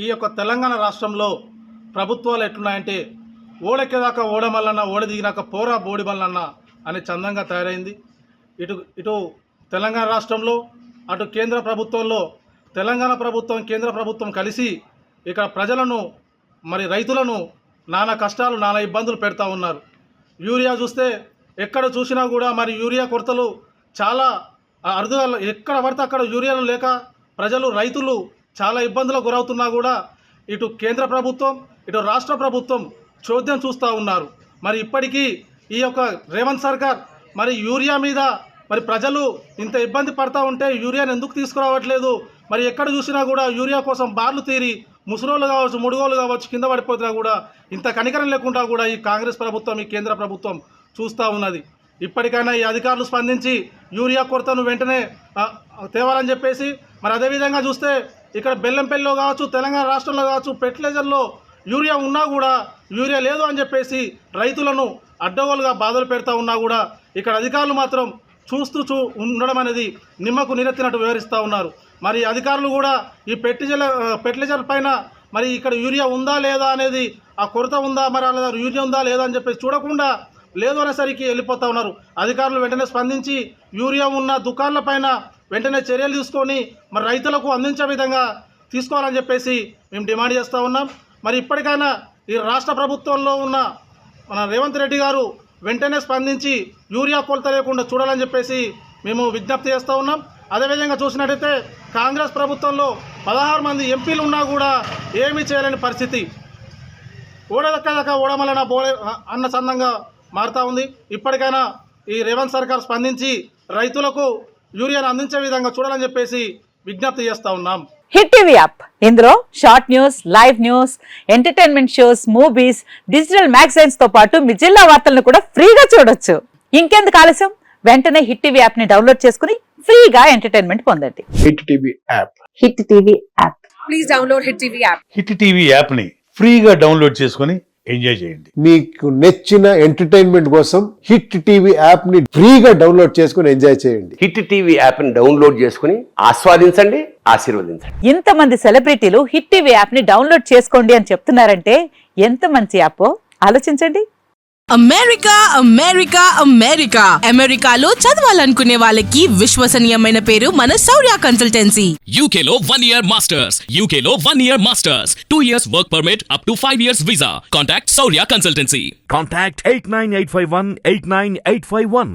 ఈ యొక్క తెలంగాణ రాష్ట్రంలో ప్రభుత్వాలు ఎట్లున్నాయంటే ఓడెక్కేదాకా ఓడమల్లన్న ఓడ దిగినాక పోరా బోడి మల్లన్న అనే చందంగా తయారైంది. ఇటు తెలంగాణ రాష్ట్రంలో అటు కేంద్ర ప్రభుత్వంలో తెలంగాణ ప్రభుత్వం కేంద్ర ప్రభుత్వం కలిసి ఇక్కడ ప్రజలను మరి రైతులను నానా కష్టాలు నానా ఇబ్బందులు పెడతా ఉన్నారు. యూరియా చూస్తే ఎక్కడ చూసినా కూడా మరి యూరియా కొరతలు చాలా అరుదుగా ఎక్కడ పడితే అక్కడ యూరియాలు లేక ప్రజలు రైతులు చాలా ఇబ్బందులకు గురవుతున్నా కూడా ఇటు కేంద్ర ప్రభుత్వం ఇటు రాష్ట్ర ప్రభుత్వం చోద్యం చూస్తూ ఉన్నారు. మరి ఇప్పటికీ ఈ యొక్క రేవంత్ సర్కార్ మరి యూరియా మీద మరి ప్రజలు ఇంత ఇబ్బంది పడతా ఉంటే యూరియాను ఎందుకు తీసుకురావట్లేదు, మరి ఎక్కడ చూసినా కూడా యూరియా కోసం బార్లు తీరి ముసలోళ్ళు కావచ్చు ముడుగోళ్ళు కావచ్చు కింద పడిపోతున్నా కూడా ఇంత కనికరం లేకుండా కూడా ఈ కాంగ్రెస్ ప్రభుత్వం ఈ కేంద్ర ప్రభుత్వం చూస్తూ ఉన్నది. ఇప్పటికైనా ఈ అధికారులు స్పందించి యూరియా కొరతను వెంటనే తేవాలని చెప్పేసి మరి అదేవిధంగా చూస్తే ఇక్కడ బెల్లంపల్లిలో కావచ్చు తెలంగాణ రాష్ట్రంలో కావచ్చు ఫెర్టిలైజర్లో యూరియా ఉన్నా కూడా యూరియా లేదు అని చెప్పేసి రైతులను అడ్డగోలుగా బాధలు పెడతా ఉన్నా కూడా ఇక్కడ అధికారులు మాత్రం చూస్తూ ఉండడం అనేది నిమ్మకు నీరెత్తినట్టు వివరిస్తూ ఉన్నారు. మరి అధికారులు కూడా ఈ ఫెర్టిలైజర్ పైన మరి ఇక్కడ యూరియా ఉందా లేదా అనేది ఆ కొరత ఉందా మరి అలా యూరియా ఉందా లేదా అని చెప్పేసి చూడకుండా లేదు అనేసరికి వెళ్ళిపోతూ ఉన్నారు. అధికారులు వెంటనే స్పందించి యూరియా ఉన్న దుకాణాల పైన వెంటనే చర్యలు తీసుకొని మరి రైతులకు అందించే విధంగా తీసుకోవాలని చెప్పేసి మేము డిమాండ్ చేస్తూ ఉన్నాం. మరి ఇప్పటికైనా ఈ రాష్ట్ర ప్రభుత్వంలో ఉన్న మన రేవంత్ రెడ్డి గారు వెంటనే స్పందించి యూరియా కొరత లేకుండా చూడాలని చెప్పేసి మేము విజ్ఞప్తి చేస్తూ ఉన్నాం. అదేవిధంగా చూసినట్టయితే కాంగ్రెస్ ప్రభుత్వంలో 16 మంది ఎంపీలు ఉన్నా కూడా ఏమీ చేయలేని పరిస్థితి, ఓడదక్కదక్క ఓడమల్లన బోడే అన్న చందంగా మారుతూ ఉంది. ఇప్పటికైనా ఈ రేవంత్ సర్కార్ స్పందించి రైతులకు యూరియాను అందించే విధంగా చూడాలని చెప్పేసి విజ్ఞప్తి చేస్తూ ఉన్నాం. హిట్ టీవీ యాప్, ఇందులో short news, live news, entertainment shows, movies, digital magazines తో పాటు మీ జిల్లా వార్తలను కూడా ఫ్రీగా చూడొచ్చు. ఇంకెందుకు ఆలస్యం, వెంటనే హిట్ టీవీ యాప్ ని డౌన్లోడ్ చేసుకుని ఫ్రీగా ఎంటర్టైన్మెంట్ పొందండి. Hit TV app. Hit TV app. Please download hit TV app. Hit TV app ని ఫ్రీగా డౌన్లోడ్ చేసుకుని ఎంజాయ్ చేయండి. మీకు నచ్చిన ఎంటర్టైన్మెంట్ కోసం హిట్ టీవీ యాప్ ని ఫ్రీగా డౌన్లోడ్ చేసుకుని ఎంజాయ్ చేయండి. హిట్ టీవీ యాప్ ని డౌన్లోడ్ చేసుకుని ఆస్వాదించండి, ఆశీర్వదించండి. ఇంతమంది సెలబ్రిటీలు హిట్ టీవీ యాప్ ని డౌన్లోడ్ చేసుకోండి అని చెప్తున్నారంటే ఎంత మంచి యాప్ ఆలోచించండి. అమెరికా అమెరికా అమెరికా అమెరికాలో చదవాలనుకునే వాళ్ళకి విశ్వసనీయమైన పేరు మన శౌర్య కన్సల్టెన్సీ. UK లో 1 year masters, UK లో 1 year masters, 2 years work permit up to 5 years visa. Contact Saurya Consultancy. Contact 89851 89851.